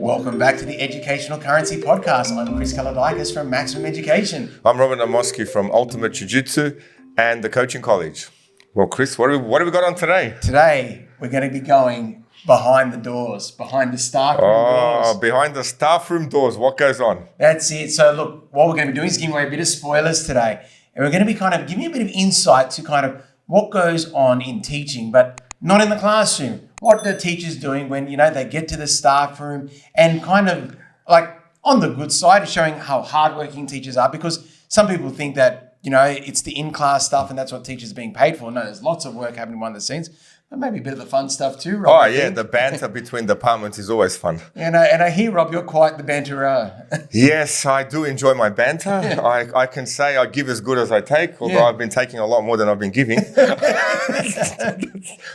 Welcome back to the Educational Currency Podcast. I'm Chris Kaladikis from Maximum Education. I'm Robert Namoski from Ultimate Jiu-Jitsu and the Coaching College. Well, Chris, what have we got on today? Today, we're going to be going behind the doors, behind the staffroom doors. Behind the staffroom doors, what goes on? That's it. So look, what we're going to be doing is giving away a bit of spoilers today. And we're going to be kind of giving you a bit of insight to kind of what goes on in teaching, but not in the classroom. What the teacher's doing when, they get to the staff room and kind of like on the good side, showing how hardworking teachers are, because some people think that, it's the in-class stuff and that's what teachers are being paid for. No, there's lots of work happening behind the scenes. But maybe a bit of the fun stuff too, Rob. Oh, yeah, the banter between departments is always fun. And I hear, Rob, you're quite the banterer. Yes, I do enjoy my banter. I can say I give as good as I take, although I've been taking a lot more than I've been giving.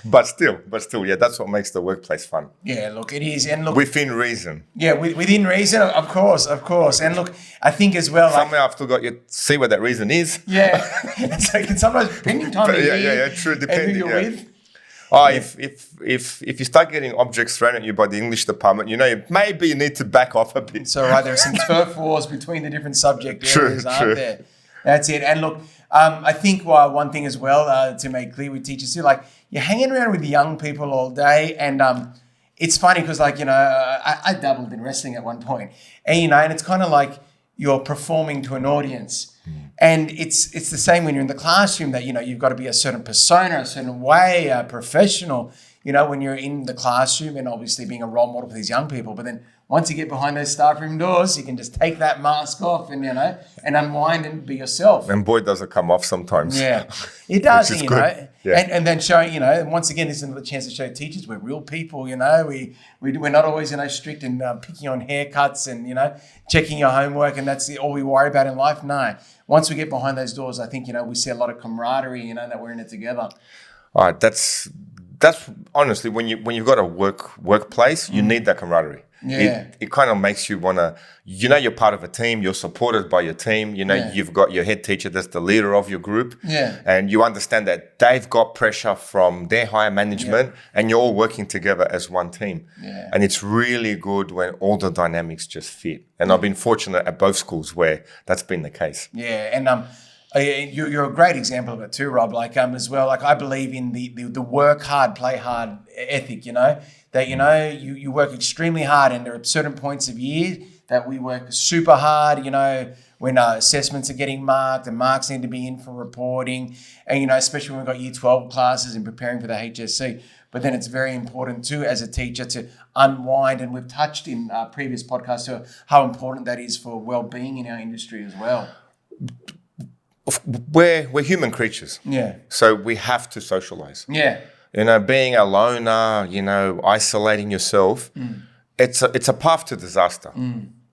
But still, yeah, that's what makes the workplace fun. Yeah, look, it is. And look, within reason. Yeah, within reason, of course. And look, I think as well. Somewhere I've still got you to see what that reason is. Yeah. So it can sometimes, depending time of year. Yeah, true, depending. And who you're with. Oh, if you start getting objects thrown at you by the English department, maybe you need to back off a bit. So there are some turf wars between the different subject areas, aren't there? That's it. And look, I think one thing as well to make clear with teachers too, like you're hanging around with young people all day, and it's funny because I dabbled in wrestling at one point, and and it's kind of like you're performing to an audience. And it's the same when you're in the classroom that, you've got to be a certain persona, a certain way, professional, when you're in the classroom and obviously being a role model for these young people. But then once you get behind those staffroom doors, you can just take that mask off and, and unwind and be yourself. And boy, does it come off sometimes. Yeah, it does, Yeah. And then showing, and once again, this is another chance to show teachers we're real people, we're not always, strict and picking on haircuts and, checking your homework and that's all we worry about in life. No. Once we get behind those doors, I think, we see a lot of camaraderie, that we're in it together. All right, that's honestly, when you've got a workplace, you need that camaraderie. Yeah. It kind of makes you want to, you're part of a team, you're supported by your team, you've got your head teacher that's the leader of your group. Yeah. And you understand that they've got pressure from their higher management and you're all working together as one team. Yeah. And it's really good when all the dynamics just fit. And I've been fortunate at both schools where that's been the case. Yeah. And you're a great example of it too, Rob. As well, I believe in the work hard, play hard ethic, that, you work extremely hard and there are certain points of year that we work super hard, when assessments are getting marked and marks need to be in for reporting and, especially when we've got year 12 classes and preparing for the HSC. But then it's very important too as a teacher to unwind, and we've touched in previous podcasts to how important that is for well-being in our industry as well. We're human creatures. Yeah. So we have to socialize. Yeah. Being a loner, isolating yourself, it's a path to disaster.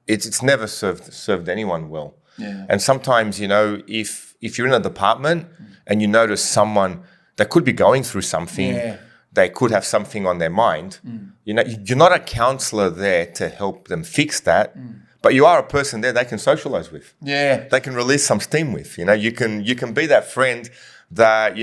It's never served anyone well. Yeah. And sometimes, if you're in a department and you notice someone that could be going through something, they could have something on their mind, you're not a counselor there to help them fix that. But you are a person there they can socialize with. Yeah. They can release some steam with. You can be that friend that,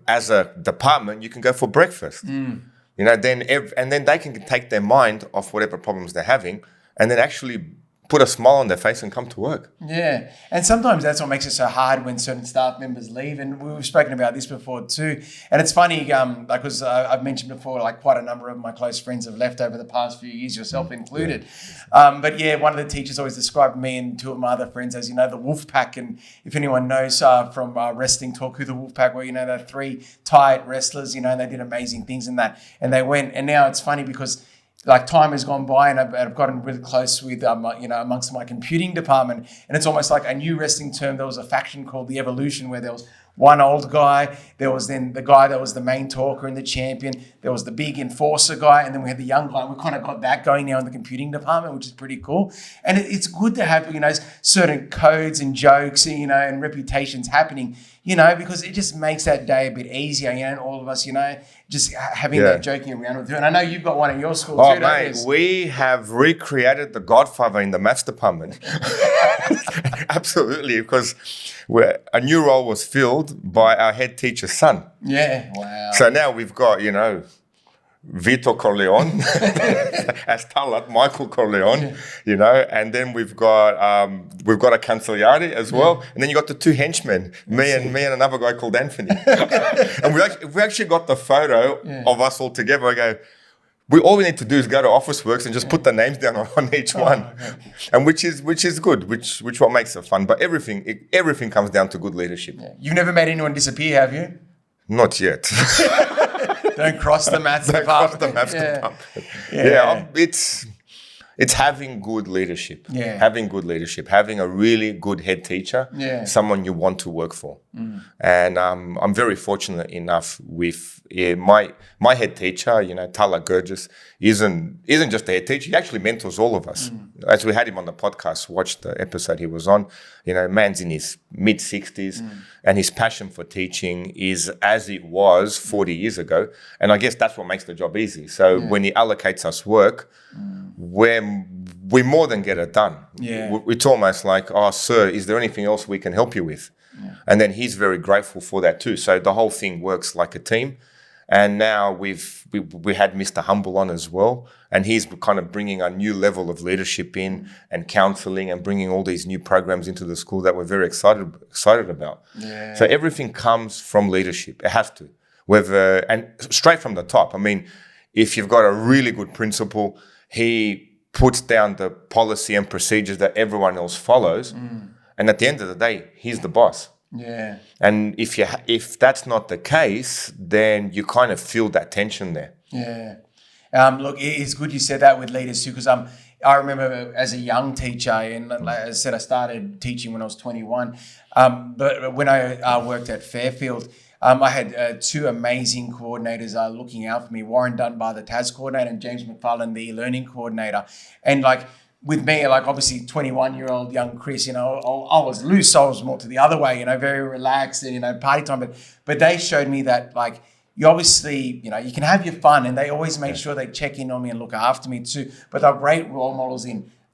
as a department, you can go for breakfast. Then they can take their mind off whatever problems they're having and then actually put a smile on their face and come to work. Yeah. And sometimes that's what makes it so hard when certain staff members leave. And we've spoken about this before too. And it's funny, because I've mentioned before, quite a number of my close friends have left over the past few years, yourself included. But one of the teachers always described me and two of my other friends as, the wolf pack. And if anyone knows from wrestling talk who the wolf pack were, they're three tight wrestlers, and they did amazing things in that. And they went. And now it's funny because time has gone by and I've gotten really close with, amongst my computing department. And it's almost like a new wrestling term. There was a faction called the Evolution where there was one old guy. There was then the guy that was the main talker and the champion. There was the big enforcer guy. And then we had the young guy. And we kind of got that going now in the computing department, which is pretty cool. And it's good to have, certain codes and jokes, and reputations happening, because it just makes that day a bit easier, and all of us, just having that joking around with you. And I know you've got one at your school too, mate, we have recreated the Godfather in the maths department. Absolutely, because a new role was filled by our head teacher's son. Yeah, wow. So now we've got, Vito Corleone, as Talat, Michael Corleone, and then we've got a Cancellieri as well, and then you got the two henchmen, me and another guy called Anthony, and we actually got the photo of us all together. I go, all we need to do is go to Officeworks and just put the names down on each one, and which is good, which what makes it fun. But everything comes down to good leadership. Yeah. You've never made anyone disappear, have you? Not yet. Don't cross the maths department. It's having good leadership. Yeah. Having good leadership. Having a really good head teacher. Yeah. Someone you want to work for. And I'm very fortunate enough with my head teacher. Tala Gurgis isn't just a head teacher. He actually mentors all of us. As we had him on the podcast, watched the episode he was on. Man's in his mid-60s, and his passion for teaching is as it was 40 years ago. And I guess that's what makes the job easy. So when he allocates us work, we more than get it done. Yeah. It's almost like, oh, sir, is there anything else we can help you with? Yeah. And then he's very grateful for that too. So the whole thing works like a team. And now we had Mr. Humble on as well, and he's kind of bringing a new level of leadership in and counselling and bringing all these new programs into the school that we're very excited about. Yeah. So everything comes from leadership. It has to, and straight from the top. I mean, if you've got a really good principal, he puts down the policy and procedures that everyone else follows, and at the end of the day, he's the boss. Yeah. And if that's not the case, then you kind of feel that tension there. Yeah. Look, it's good you said that with leaders too, because I remember as a young teacher, and like I said, I started teaching when I was 21. But when I worked at Fairfield, I had two amazing coordinators looking out for me. Warren Dunbar, the TAS coordinator, and James McFarlane, the e-learning coordinator. And with me, obviously 21-year-old young Chris, I was loose. I was more to the other way, very relaxed and, party time. But they showed me that, you obviously, you can have your fun, and they always made sure they check in on me and look after me too. But they're great role models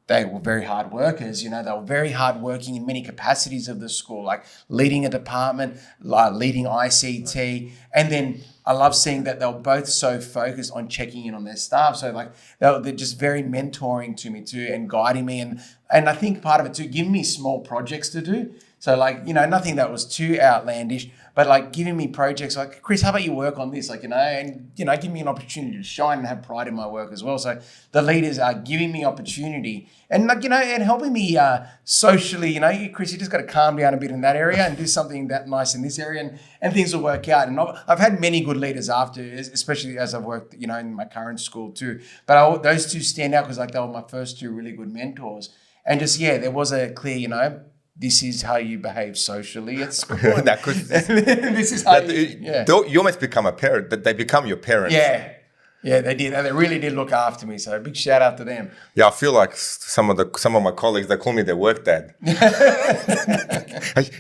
they were very hard workers, they were very hard working in many capacities of the school, like leading a department, leading ICT. And then I love seeing that they were both so focused on checking in on their staff. So they're just very mentoring to me too and guiding me. And I think part of it too, giving me small projects to do. So nothing that was too outlandish, but giving me projects Chris, how about you work on this? And give me an opportunity to shine and have pride in my work as well. So the leaders are giving me opportunity and and helping me socially, Chris, you just got to calm down a bit in that area and do something that nice in this area and things will work out. And I've had many good leaders after, especially as I've worked, in my current school too. But those two stand out because they were my first two really good mentors. And just, there was a clear, this is how you behave socially at school. This is how you almost become a parent, that they become your parents. Yeah, they did. They really did look after me. So big shout out to them. Yeah, I feel like some of my colleagues, they call me their work dad. You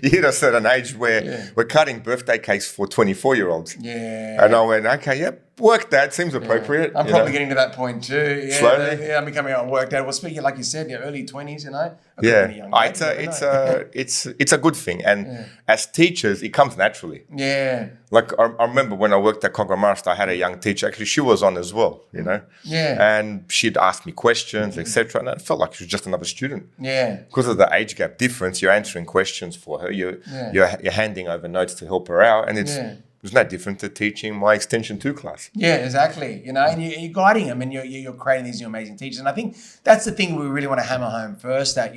hit a certain age where we're cutting birthday cakes for 24-year-olds. Yeah. And I went, okay, work dad seems appropriate. I'm probably getting to that point too. Yeah, slowly. I'm becoming a work dad. Well, speaking like you said, early 20s, It's a good thing. And as teachers, it comes naturally. Yeah. I remember when I worked at Camaraderie, I had a young teacher. Actually, she was on as well, Yeah. And she'd ask me questions, etc. And I felt like she was just another student. Yeah. Because of the age gap difference, you're answering questions for her. You're handing over notes to help her out. And it's no different to teaching my Extension 2 class. Yeah, exactly. And you're guiding them and you're creating these new amazing teachers. And I think that's the thing we really want to hammer home first, that,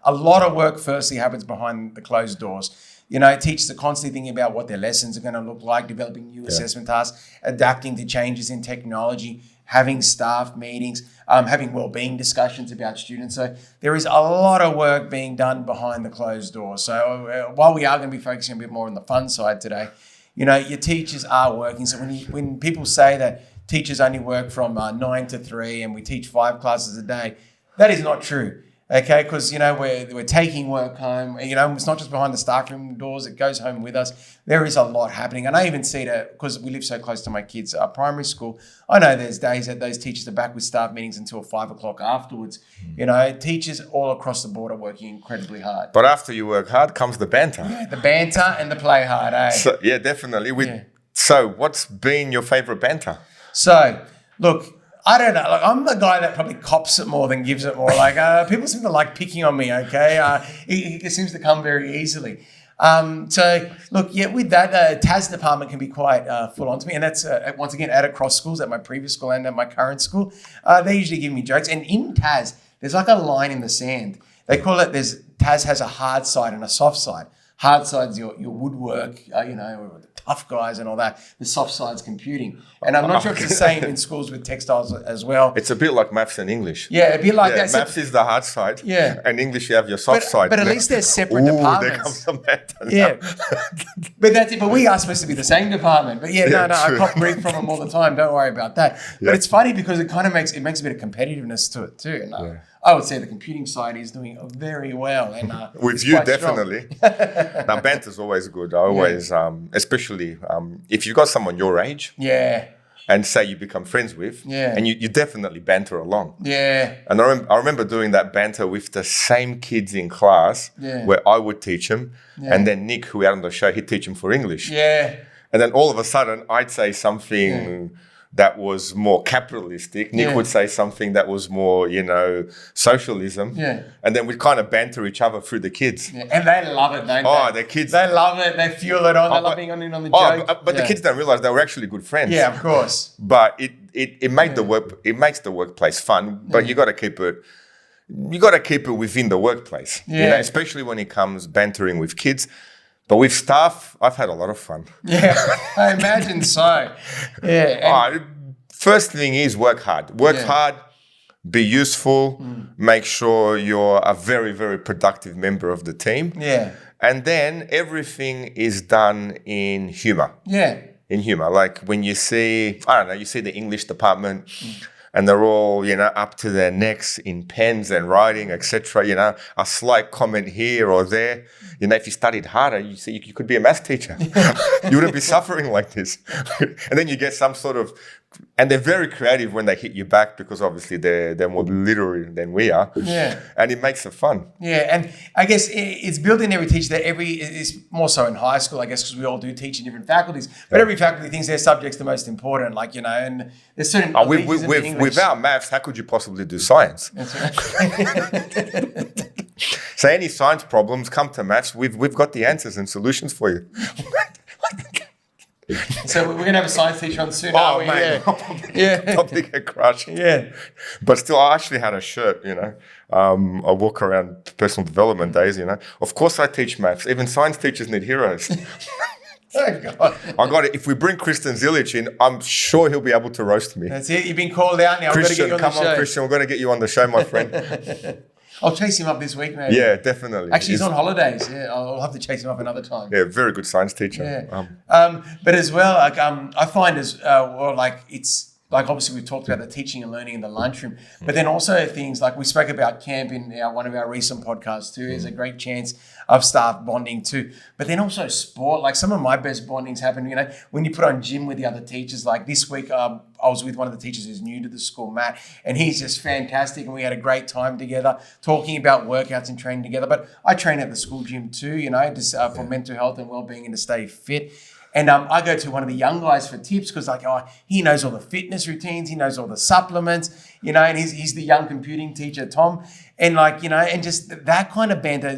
a lot of work firstly happens behind the closed doors. Teachers are constantly thinking about what their lessons are going to look like, developing new assessment tasks, adapting to changes in technology, having staff meetings, having wellbeing discussions about students. So there is a lot of work being done behind the closed doors. So while we are going to be focusing a bit more on the fun side today, your teachers are working. So when people say that teachers only work from 9 to 3 and we teach 5 classes a day, that is not true. Okay, because we're taking work home. It's not just behind the staffroom doors; it goes home with us. There is a lot happening, and I even see that because we live so close to my kids' primary school. I know there's days that those teachers are back with staff meetings until 5 o'clock afterwards. Teachers all across the board are working incredibly hard. But after you work hard comes the banter. Yeah, the banter and the play hard. So, definitely. So, what's been your favorite banter? So, Look, I don't know. Like, I'm the guy that probably cops it more than gives it more. Like people seem to like picking on me. Okay, it seems to come very easily. So look, yeah, with that, TAS department can be quite full on to me, and that's once again at across schools, at my previous school and at my current school. They usually give me jokes, and in TAS, there's like a line in the sand. They call it. TAS has a hard side and a soft side. Hard side's your woodwork, the tough guys and all that. The soft side's computing. And I'm not sure if it's the same in schools with textiles as well. It's a bit like maths and English. Yeah, a bit like that. Maths is the hard side. Yeah. And English, you have your soft side. But at least they're separate departments. There comes some Banter. Yeah. But that's it. But we are supposed to be the same department. But no, I cop grief from them all the time. Don't worry about that. Yeah. But it's funny because it kind of makes a bit of competitiveness to it too. And, I would say the computing side is doing very well. And with you, definitely. Now, Banter's always good. I always, especially if you've got someone your age. Yeah. And say you become friends with. Yeah. And you definitely banter along. Yeah. And I remember doing that banter with the same kids in class where I would teach them. Yeah. And then Nick, who we had on the show, he'd teach them for English. Yeah. And then all of a sudden, I'd say something that was more capitalistic. Nick would say something that was more, socialism. Yeah. And then we'd kind of banter each other through the kids. Yeah. And they love it, don't they? Oh, the kids. They love it. They fuel it on. They love being on the joke. But the kids don't realize they were actually good friends. Yeah, of course. But it makes the workplace fun. But you got to keep it. You got to keep it within the workplace. Yeah. Especially when it comes bantering with kids. But with staff, I've had a lot of fun. Yeah, I imagine so. Yeah. First thing is work hard. Work hard, be useful, make sure you're a very, very productive member of the team. Yeah. And then everything is done in humor. Yeah. In humor. Like when you see the English department and they're all, up to their necks in pens and writing, etc. A slight comment here or there. If you studied harder, you could be a maths teacher. You wouldn't be suffering like this. And then you get some sort of, and they're very creative when they hit you back because obviously they're more literary than we are. Yeah. And it makes it fun. Yeah, and I guess it's built in every teacher that it's more so in high school, I guess, because we all do teach in different faculties. But every faculty thinks their subject's the most important, and there's certain. Without maths, how could you possibly do science? That's right. So any science problems, come to maths. We've got the answers and solutions for you. So we're going to have a science teacher on soon, aren't we? Mate, probably get crushed. Yeah. But still, I actually had a shirt, I walk around personal development days, Of course I teach maths. Even science teachers need heroes. Oh, God. I got it. If we bring Christian Zilic in, I'm sure he'll be able to roast me. That's it. You've been called out now. Christian, come on, Christian. We're going to get you on the show, my friend. I'll chase him up this week, maybe. Yeah, definitely. Actually, he's on holidays. Yeah, I'll have to chase him up another time. Yeah, very good science teacher. Yeah. But as well, I find it's like obviously we've talked about the teaching and learning in the lunchroom, but then also things like we spoke about camp in one of our recent podcasts too. Is a great chance of staff bonding too. But then also sport, like some of my best bondings happen, when you put on gym with the other teachers. Like this week, I was with one of the teachers who's new to the school, Matt, and he's just fantastic. And we had a great time together talking about workouts and training together. But I train at the school gym too, just for mental health and well-being and to stay fit. And I go to one of the young guys for tips because he knows all the fitness routines, he knows all the supplements, and he's the young computing teacher, Tom. And and just that kind of banter,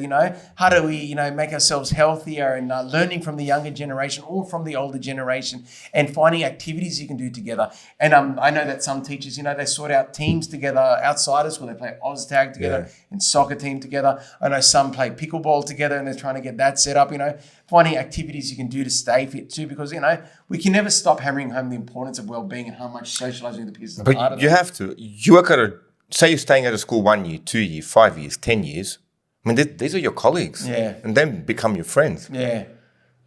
how do we, make ourselves healthier and learning from the younger generation or from the older generation and finding activities you can do together. And I know that some teachers, they sort out teams together outside of school. They play OzTag together and soccer team together. I know some play pickleball together and they're trying to get that set up, finding activities you can do to stay fit too, because, we can never stop hammering home the importance of well-being and how much socializing with the peers is a part of it. But you have to. You work at say you're staying at a school 1 year, 2 years, 5 years, 10 years. I mean, these are your colleagues. Yeah. And then become your friends. Yeah.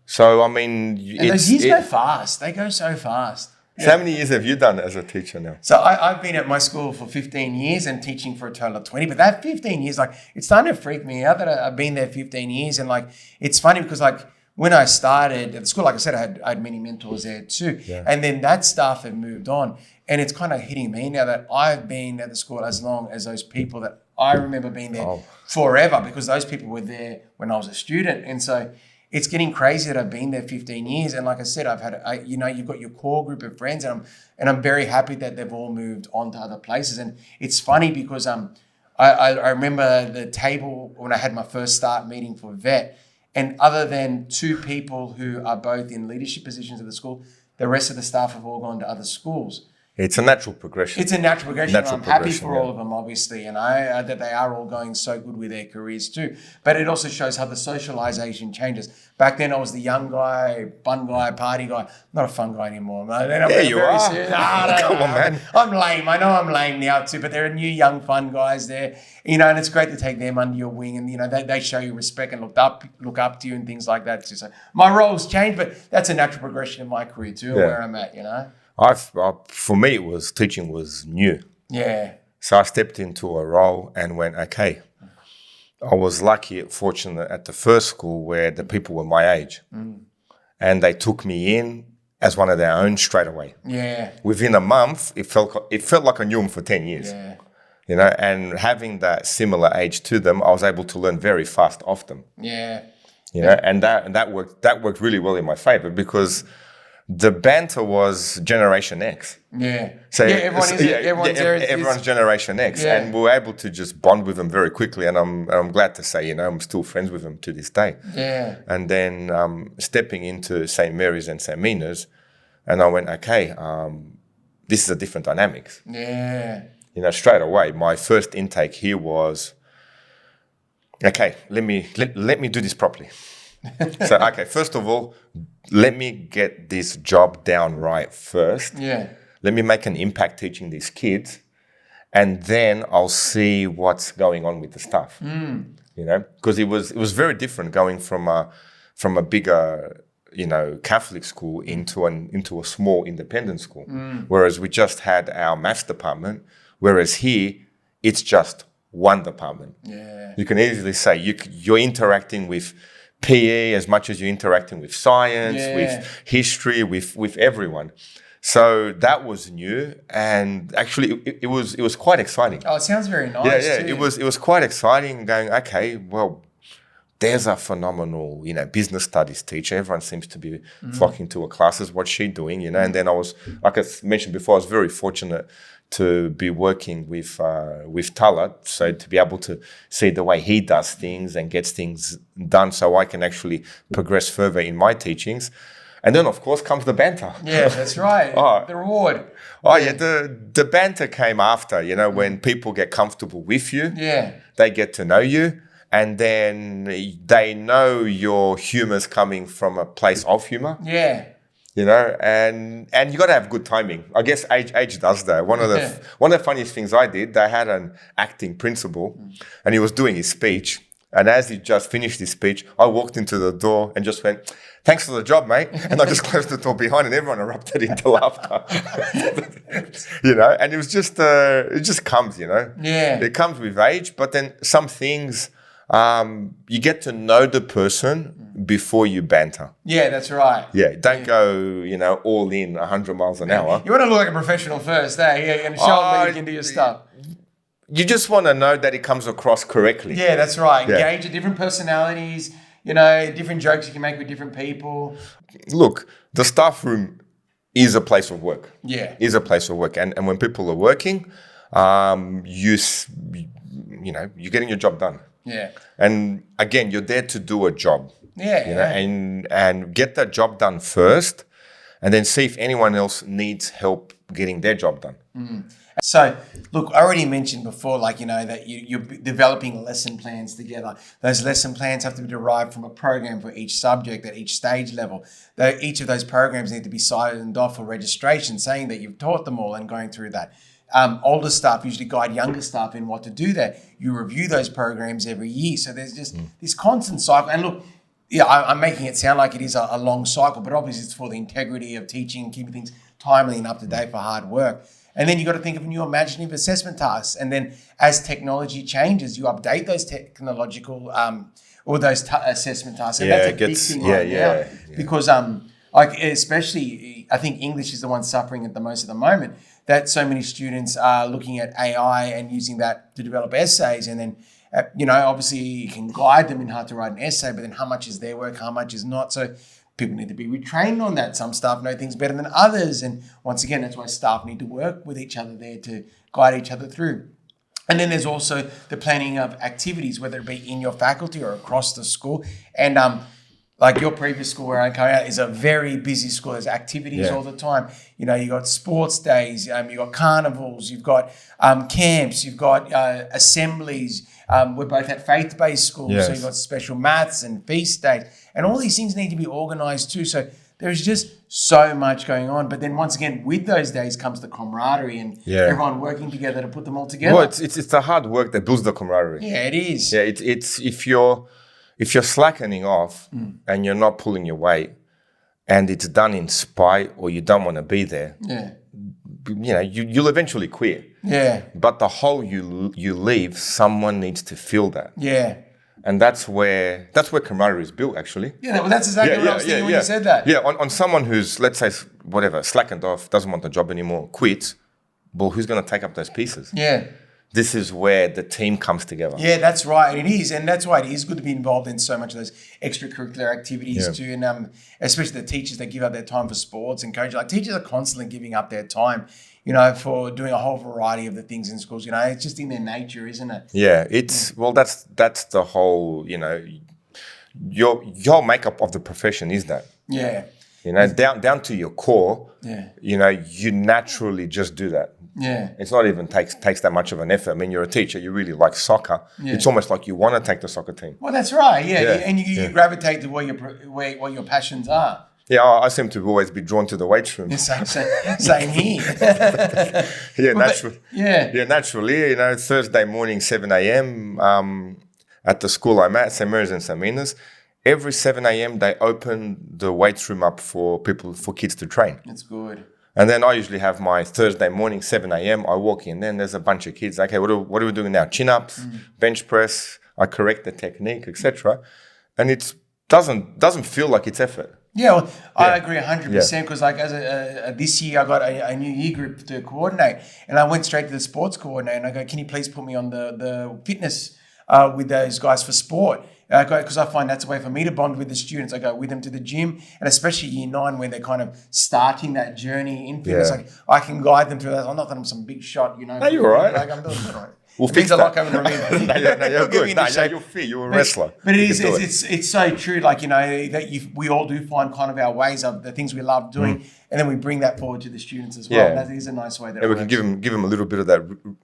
So, I mean... And those years go fast. They go so fast. So how many years have you done as a teacher now? So I've been at my school for 15 years and teaching for a total of 20. But that 15 years, it's starting to freak me out that I've been there 15 years. And, it's funny because, when I started at the school, like I said, I had many mentors there too. Yeah. And then that staff have moved on. And it's kind of hitting me now that I've been at the school as long as those people that I remember being there forever, because those people were there when I was a student. And so it's getting crazy that I've been there 15 years. And like I said, you've got your core group of friends, and I'm very happy that they've all moved on to other places. And it's funny because I remember the table when I had my first start meeting for vet, and other than 2 people who are both in leadership positions at the school, the rest of the staff have all gone to other schools. It's a natural progression. It's a natural progression. I'm happy for all of them, obviously, and that they are all going so good with their careers too. But it also shows how the socialization changes. Back then, I was the young guy, fun guy, party guy. I'm not a fun guy anymore. Yeah, you are. Come on, man. I'm lame. I know I'm lame now too, but there are new, young, fun guys there. And it's great to take them under your wing, and they show you respect and look up to you and things like that too. So my roles change, but that's a natural progression in my career too, where I'm at. For me, teaching was new. Yeah. So I stepped into a role and went, okay. I was fortunate at the first school where the people were my age. And they took me in as one of their own straight away. Yeah. Within a month, it felt like I knew them for 10 years. Yeah. And having that similar age to them, I was able to learn very fast off them. Yeah. And that worked really well in my favor because the Banter was Generation X. Yeah. So everyone's Generation X, and we were able to just bond with them very quickly. And I'm glad to say, I'm still friends with them to this day. Yeah. And then stepping into St. Mary's and St. Mina's, and I went, okay, this is a different dynamics. Yeah. Straight away, my first intake here was, okay, let me do this properly. So, okay, first of all, let me get this job down right first. Yeah. Let me make an impact teaching these kids, and then I'll see what's going on with the staff. Because it was very different going from a bigger, Catholic school into a small independent school. Whereas we just had our maths department, whereas here it's just one department. Yeah. You can easily say you're interacting with PE as much as you're interacting with science, with history, with everyone. So that was new, and actually it was quite exciting. Oh, it sounds very nice. Yeah, too. it was quite exciting. Going, okay, well, there's a phenomenal, business studies teacher. Everyone seems to be flocking to her classes. What's she doing? And then I was, like I mentioned before, I was very fortunate to be working with Talat, so to be able to see the way he does things and gets things done, so I can actually progress further in my teachings. And then, of course, comes the Banter. Yeah, that's right. The reward. Oh, yeah, the Banter came after, when people get comfortable with you. Yeah. They get to know you, and then they know your humor's coming from a place of humor. Yeah. And you got to have good timing. I guess age does that. One of the funniest things I did, they had an acting principal, and he was doing his speech. And as he just finished his speech, I walked into the door and just went, "Thanks for the job, mate." And I just closed the door behind, and everyone erupted into laughter. And it was just, it just comes, Yeah. It comes with age, but then some things, you get to know the person before you banter. Yeah, that's right. Yeah, don't go, all in 100 miles an hour. You want to look like a professional first, eh? Yeah, and show them that you can do your stuff. You just want to know that it comes across correctly. Yeah, that's right. Engage with different personalities, different jokes you can make with different people. Look, the staff room is a place of work. Yeah. Is a place of work. And when people are working, you're getting your job done. Yeah. And again, you're there to do a job. Yeah. And get that job done first, and then see if anyone else needs help getting their job done. So, look, I already mentioned before, that you're developing lesson plans together. Those lesson plans have to be derived from a program for each subject at each stage level. Each of those programs need to be signed off for registration, saying that you've taught them all and going through that. Older staff usually guide younger staff in what to do there. You review those programs every year. So there's just this constant cycle. And look, I'm making it sound like it is a long cycle, but obviously it's for the integrity of teaching, keeping things timely and up to date for hard work. And then you got to think of new imaginative assessment tasks. And then as technology changes, you update those technological or those assessment tasks. And that's a big thing right now. Because especially, I think English is the one suffering at the most at the moment, that so many students are looking at AI and using that to develop essays and Obviously you can guide them in how to write an essay, but then how much is their work, how much is not. So people need to be retrained on that. Some staff know things better than others. And once again, that's why staff need to work with each other there to guide each other through. And then there's also the planning of activities, whether it be in your faculty or across the school. And like your previous school where I come out is a very busy school. There's activities all the time. You got sports days, you've got carnivals, you've got camps, you've got assemblies. We're both at faith-based schools, so you've got special maths and feast days. And all these things need to be organised too. So there's just so much going on. But then once again, with those days comes the camaraderie and everyone working together to put them all together. Well, it's the hard work that builds the camaraderie. Yeah, it is. Yeah, it's if you're slackening off and you're not pulling your weight and it's done in spite or you don't want to be there, you'll eventually quit. Yeah. But the hole you leave, someone needs to fill that. Yeah. And that's where camaraderie is built, actually. Yeah, well, that's exactly what I was thinking when you said that. Yeah, on someone who's, let's say, slackened off, doesn't want the job anymore, quits, well, who's going to take up those pieces? Yeah. This is where the team comes together. Yeah, that's right. It is. And that's why it is good to be involved in so much of those extracurricular activities too. And especially the teachers that give up their time for sports and coaching. Like teachers are constantly giving up their time, for doing a whole variety of the things in schools. It's just in their nature, isn't it? Yeah, well, that's the whole, your makeup of the profession is that. Yeah. Down to your core, you naturally just do that. Yeah. It's not even takes that much of an effort. I mean, you're a teacher, you really like soccer. Yeah. It's almost like you want to take the soccer team. Well, that's right. Yeah. And you gravitate to where your passions are. Yeah, I seem to always be drawn to the weight room. Same here. Naturally. Thursday morning, 7 a.m. At the school I'm at, St. Mary's and St. Mina's, every 7 a.m. they open the weight room up for kids to train. That's good. And then I usually have my Thursday morning, 7 a.m. I walk in, then there's a bunch of kids. Okay, what are we doing now? Chin-ups, bench press. I correct the technique, etc. And it doesn't feel like it's effort. Yeah, well, I agree 100% because like this year I got a new year group to coordinate and I went straight to the sports coordinator and I go, can you please put me on the fitness with those guys for sport? Because I find that's a way for me to bond with the students. I go with them to the gym and especially year 9 when they're kind of starting that journey in fitness. Like I can guide them through that. I'm not that I'm some big shot, No, you're all right. Like I'm doing all right. We'll fix a lot coming from me. No, you're good. You're fit. You're a wrestler. But it's so true. Like, that we all do find kind of our ways of the things we love doing. And then we bring that forward to the students as well. Yeah. And that is a nice way that it we works. can give them a little bit of that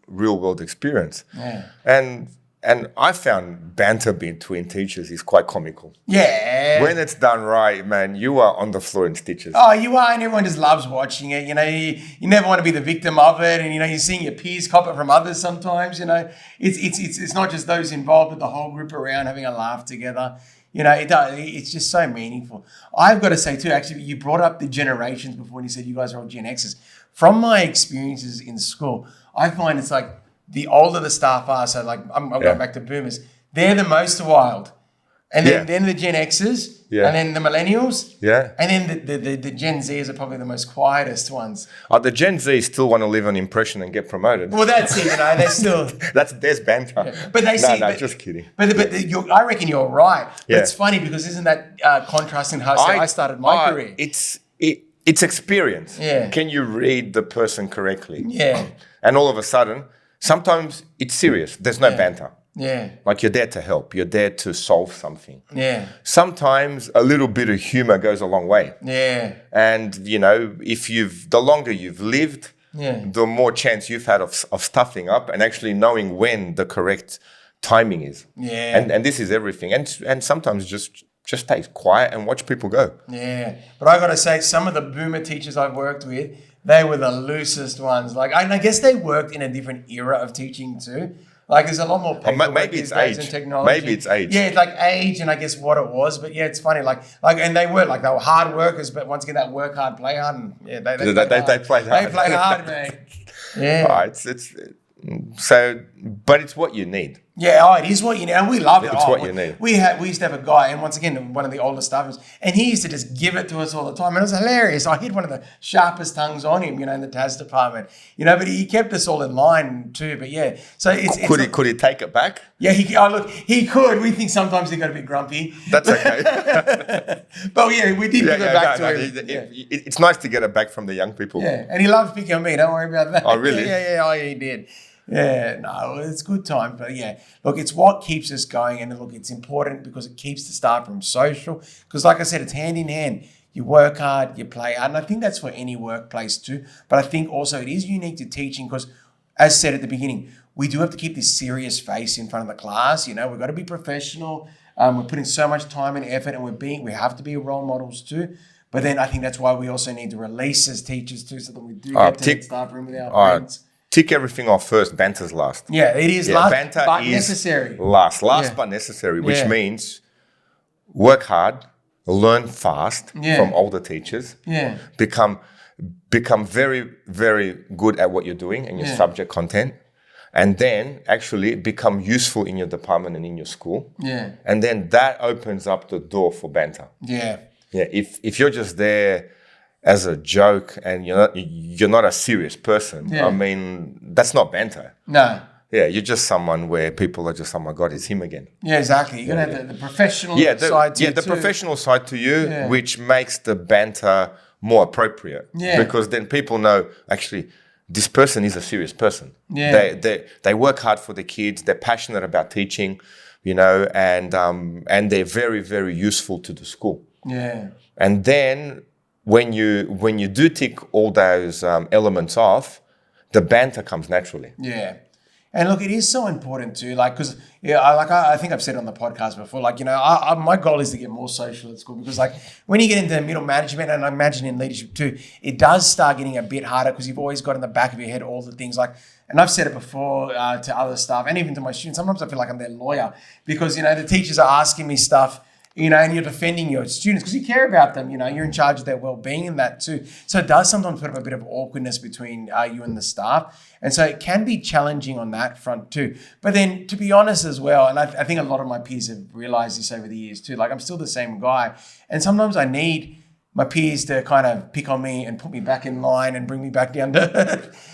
real world experience. Yeah. And I found banter between teachers is quite comical. Yeah. When it's done right, man, you are on the floor in stitches. Oh, you are, and everyone just loves watching it. You never want to be the victim of it, and you're seeing your peers cop it from others sometimes. It's not just those involved, but the whole group around having a laugh together. It's just so meaningful. I've got to say too, actually, you brought up the generations before when you said you guys are all Gen Xers. From my experiences in school, I find it's like, the older the staff are, so like I'm going back to boomers, they're the most wild. And then the Gen Xers, and then the millennials, and then the Gen Zers are probably the most quietest ones. The Gen Z still want to leave an impression and get promoted. Well, that's it, they're still... There's banter. Yeah. But they see... No, just kidding. But I reckon you're right. But it's funny because isn't that contrasting how I started my career? It's experience. Yeah. Can you read the person correctly? Yeah. And all of a sudden... Sometimes it's serious. There's no banter. Yeah. Like you're there to help. You're there to solve something. Yeah. Sometimes a little bit of humor goes a long way. Yeah. And, the longer you've lived, the more chance you've had of stuffing up and actually knowing when the correct timing is. Yeah. And this is everything. And sometimes just stay quiet and watch people go. Yeah. But I got to say, some of the boomer teachers I've worked with, they were the loosest ones. Like, I guess they worked in a different era of teaching too. Like, there's a lot more paperwork these days and technology. Maybe it's age. Yeah, like age and I guess what it was. But yeah, it's funny. And they were hard workers, but once again, that work hard, play hard, and they played hard. They played hard, man. Yeah. But it's what you need. Yeah, it is what you need, and we love it. It's what you need. We used to have a guy, and once again, one of the older staffers, and he used to just give it to us all the time, and it was hilarious. I had one of the sharpest tongues on him, in the TAS department, but he kept us all in line too. But yeah, so it's could he take it back? Yeah, he could. We think sometimes he got a bit grumpy. That's okay. But yeah, we did give it back to him. It's nice to get it back from the young people. Yeah, and he loves picking on me. Don't worry about that. Oh, really? Yeah. Oh, yeah, he did. Yeah, no, it's good time. But yeah, look, it's what keeps us going. And look, it's important because it keeps the staff room social. Because like I said, it's hand in hand. You work hard, you play hard. And I think that's for any workplace too. But I think also it is unique to teaching because, as said at the beginning, we do have to keep this serious face in front of the class. We've got to be professional. We're putting so much time and effort, and we have to be role models too. But then I think that's why we also need to release as teachers too, so that we do get to the staff room with our friends. Tick everything off first. Banter's last. Yeah, it is last, Banter but is necessary. Last but necessary, which means work hard, learn fast from older teachers. Yeah, become very, very good at what you're doing and your subject content. And then actually become useful in your department and in your school. Yeah. And then that opens up the door for banter. Yeah. Yeah. If you're just there as a joke and you're not a serious person, I mean, that's not banter. No. Yeah, you're just someone where people are just, oh my God, it's him again. Yeah, exactly. You're going to have the professional side to you. Yeah, the professional side to you, which makes the banter more appropriate. Yeah. Because then people know, actually, this person is a serious person. Yeah. They work hard for the kids. They're passionate about teaching, and they're very, very useful to the school. Yeah. And then when you do tick all those elements off, the banter comes naturally. Yeah. And look, it is so important too, because I think I've said on the podcast before, my goal is to get more social at school because when you get into middle management, and I imagine in leadership too, it does start getting a bit harder because you've always got in the back of your head all the things and I've said it before to other staff and even to my students, sometimes I feel like I'm their lawyer because, the teachers are asking me stuff, and you're defending your students because you care about them, you're in charge of their well-being and that too. So it does sometimes put up a bit of awkwardness between you and the staff. And so it can be challenging on that front too. But then to be honest as well, and I think a lot of my peers have realized this over the years too, I'm still the same guy. And sometimes I need my peers to kind of pick on me and put me back in line and bring me back down to earth.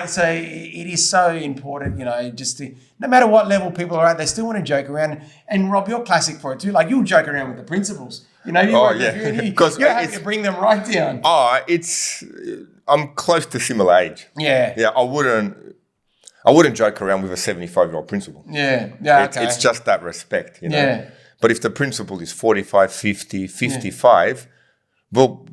So it is so important, just to, no matter what level people are at, they still want to joke around. And Rob, you're classic for it too. You'll joke around with the principals. You have to bring them right down. I'm close to similar age. Yeah. Yeah, I wouldn't joke around with a 75-year-old principal. Yeah. Yeah, okay. It's just that respect, Yeah. But if the principal is 45, 50, 55, well,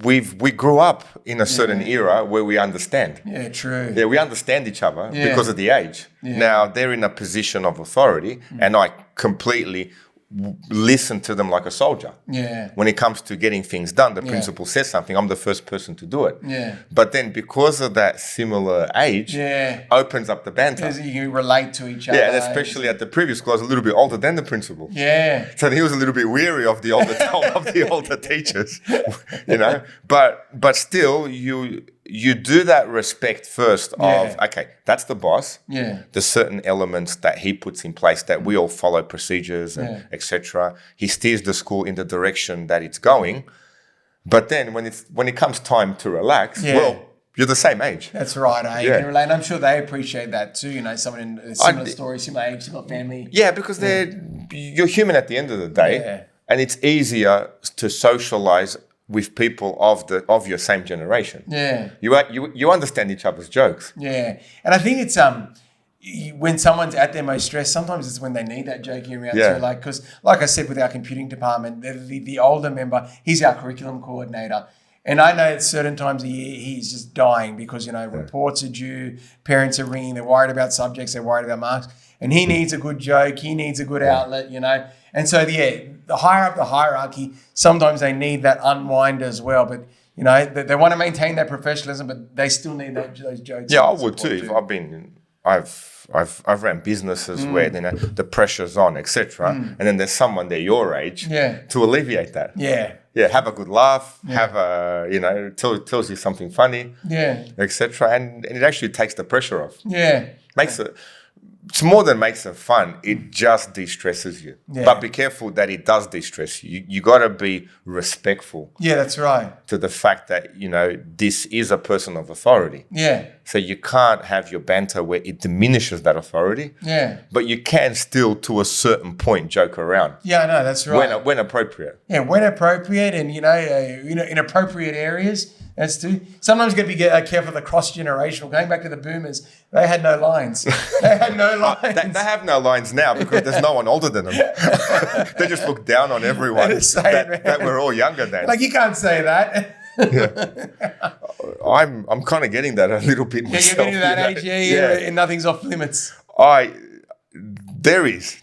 we grew up in a certain era where we understand. Yeah, true. Yeah, we understand each other because of the age. Yeah. Now, they're in a position of authority, and I completely listen to them like a soldier. Yeah. When it comes to getting things done, the principal says something, I'm the first person to do it. Yeah. But then because of that similar age, opens up the banter. Because you can relate to each other. Yeah, and especially at the previous school, I was a little bit older than the principal. Yeah. So he was a little bit weary of the older teachers, But still, you do that respect first of, okay, that's the boss. Yeah. There's certain elements that he puts in place that we all follow procedures and etc. He steers the school in the direction that it's going. But then when it comes time to relax, well, you're the same age. That's right. You can relate. And I'm sure they appreciate that too. Someone in a similar story, similar age, similar family. Yeah, because you're human at the end of the day, and it's easier to socialize with people of your same generation. Yeah. You understand each other's jokes. Yeah. And I think it's when someone's at their most stressed, sometimes it's when they need that joking around too. Because like I said, with our computing department, the older member, he's our curriculum coordinator. And I know at certain times of the year, he's just dying because, reports are due, parents are ringing, they're worried about subjects, they're worried about marks. And he needs a good joke, he needs a good outlet, And so, the higher up the hierarchy, sometimes they need that unwind as well. But, they want to maintain their professionalism, but they still need those jokes. Yeah, I would too. I've ran businesses where the pressure's on, etc. And then there's someone there your age to alleviate that. Yeah. Yeah, have a good laugh, have tells you something funny, etc. And it actually takes the pressure off. Yeah. it's more than makes it fun. It just de-stresses you. Yeah. But be careful that it does de-stress you. You got to be respectful. Yeah, that's right. To the fact that, this is a person of authority. Yeah. So you can't have your banter where it diminishes that authority. Yeah. But you can still, to a certain point, joke around. Yeah, I know, that's right. When appropriate. Yeah, when appropriate, and in appropriate areas. That's too. Sometimes you got to be careful of the cross-generational. Going back to the boomers, they had no lines. They had no lines. They have no lines now because there's no one older than them. They just look down on everyone that we're all younger than. Like, you can't say that. Yeah. I'm kind of getting that a little bit myself. You're getting to that age, and nothing's off limits. There is.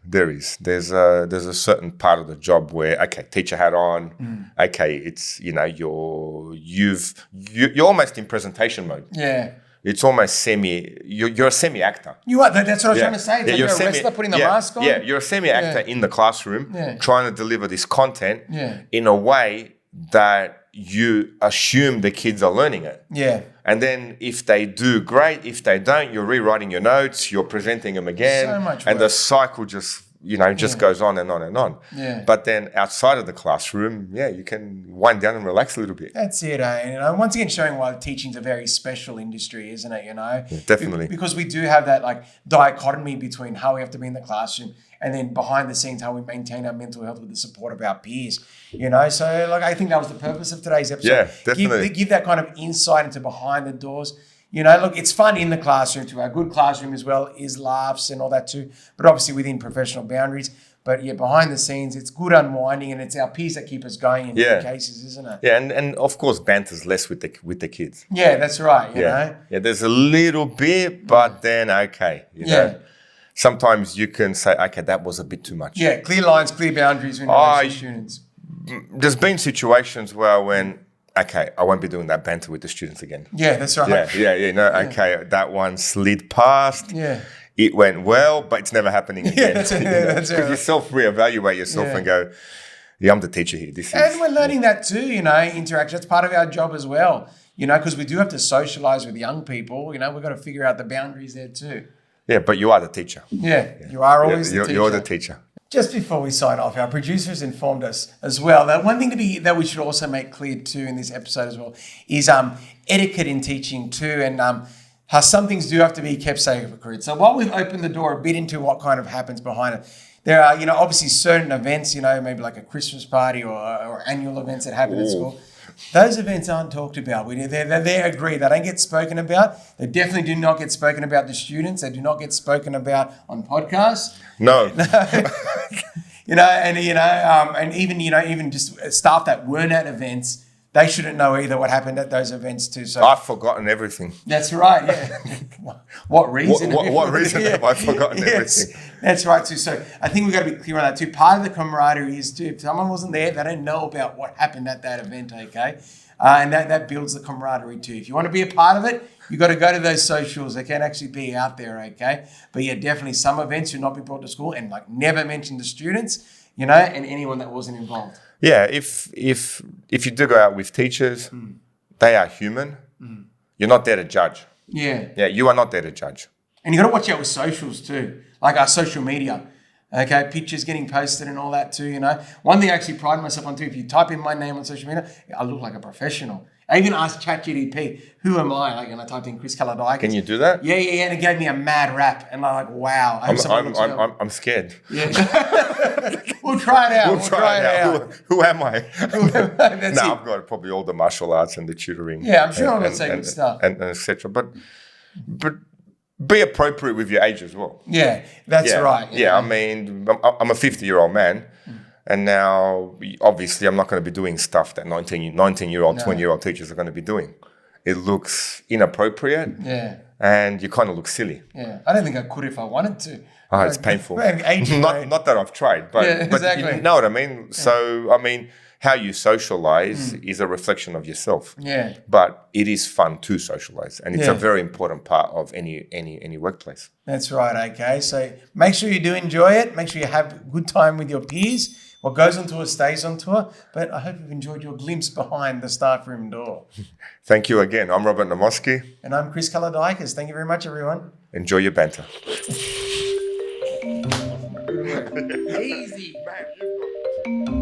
There's a certain part of the job where, okay, teacher hat on. Okay, it's you're almost in presentation mode. Yeah. It's almost you're a semi-actor. You are. That's what I was trying to say. It's like you're a wrestler putting the mask on. Yeah, you're a semi-actor in the classroom trying to deliver this content in a way that you assume the kids are learning it. Yeah. And then if they do, great. If they don't, you're rewriting your notes, you're presenting them again. So much and work. the cycle just goes on and on and on. Yeah. But then outside of the classroom, you can wind down and relax a little bit. That's it. And once again, showing why teaching's a very special industry, isn't it? Yeah, definitely. Because we do have that dichotomy between how we have to be in the classroom and then behind the scenes how we maintain our mental health with the support of our peers. So I think that was the purpose of today's episode. Yeah, definitely. Give that kind of insight into behind the doors. Look, it's fun in the classroom too. A good classroom as well is laughs and all that too, but obviously within professional boundaries. But behind the scenes, it's good unwinding, and it's our peers that keep us going in many cases, isn't it? Yeah, and of course, banter's less with the kids. Yeah, that's right. You know? Yeah, there's a little bit, but then you know. Sometimes you can say, okay, that was a bit too much. Yeah, clear lines, clear boundaries when you're students. There's been situations where I won't be doing that banter with the students again. Yeah, that's right. Yeah. Okay, that one slid past. Yeah. It went well, but it's never happening again. That's right. Because you self-reevaluate yourself and go, I'm the teacher here. And we're learning that too, interaction. That's part of our job as well, because we do have to socialize with young people. We've got to figure out the boundaries there too. Yeah, but you are the teacher. Yeah. You are always the teacher. You're the teacher. Just before we sign off, our producers informed us as well that one thing that we should also make clear too in this episode as well is etiquette in teaching too, and how some things do have to be kept sacred. So while we've opened the door a bit into what kind of happens behind it, there are obviously certain events, maybe like a Christmas party or annual events that happen at school. Those events aren't talked about. They're agreed. They don't get spoken about. They definitely do not get spoken about to students. They do not get spoken about on podcasts. No. And even just staff that weren't at events, they shouldn't know either what happened at those events too. So I've forgotten everything. That's right. Yeah. What reason? What reason have I forgotten everything? That's right too. So I think we've got to be clear on that too. Part of the camaraderie is too, if someone wasn't there, they don't know about what happened at that event, okay? And that builds the camaraderie too. If you want to be a part of it, you've got to go to those socials. They can actually be out there, okay? But definitely some events should not be brought to school, and never mention the students, and anyone that wasn't involved. Yeah, if you do go out with teachers, they are human. You're not there to judge. Yeah. Yeah, you are not there to judge. And you got to watch out with socials too, like our social media. Okay, pictures getting posted and all that too, One thing I actually pride myself on too, if you type in my name on social media, I look like a professional. I even asked ChatGPT, who am I? And I typed in Chris Kaladikis. Can you do that? Yeah, and it gave me a mad rap. And I'm like, wow. I'm scared. Yeah. We'll try it out. We'll try it out. Who am I? That's it. I've got probably all the martial arts and the tutoring. Yeah, I'm sure I'm going to say good stuff. And et cetera. But be appropriate with your age as well. Yeah, that's right. Yeah, I mean, I'm a 50-year-old man. And now, obviously, I'm not going to be doing stuff that 19-year-old, 20-year-old teachers are going to be doing. It looks inappropriate. Yeah. And you kind of look silly. Yeah. I don't think I could if I wanted to. Oh, it's painful. Not that I've tried, but exactly. But you know what I mean? Yeah. So, I mean, how you socialize is a reflection of yourself. Yeah. But it is fun to socialize, and it's Yeah. a very important part of any workplace. That's right. Okay. So make sure you do enjoy it. Make sure you have a good time with your peers. What goes on tour stays on tour. But I hope you've enjoyed your glimpse behind the staff room door. Thank you again. I'm Robert Namoski. And I'm Chris Kaladikis. Thank you very much, everyone. Enjoy your banter. Easy. Man, you've got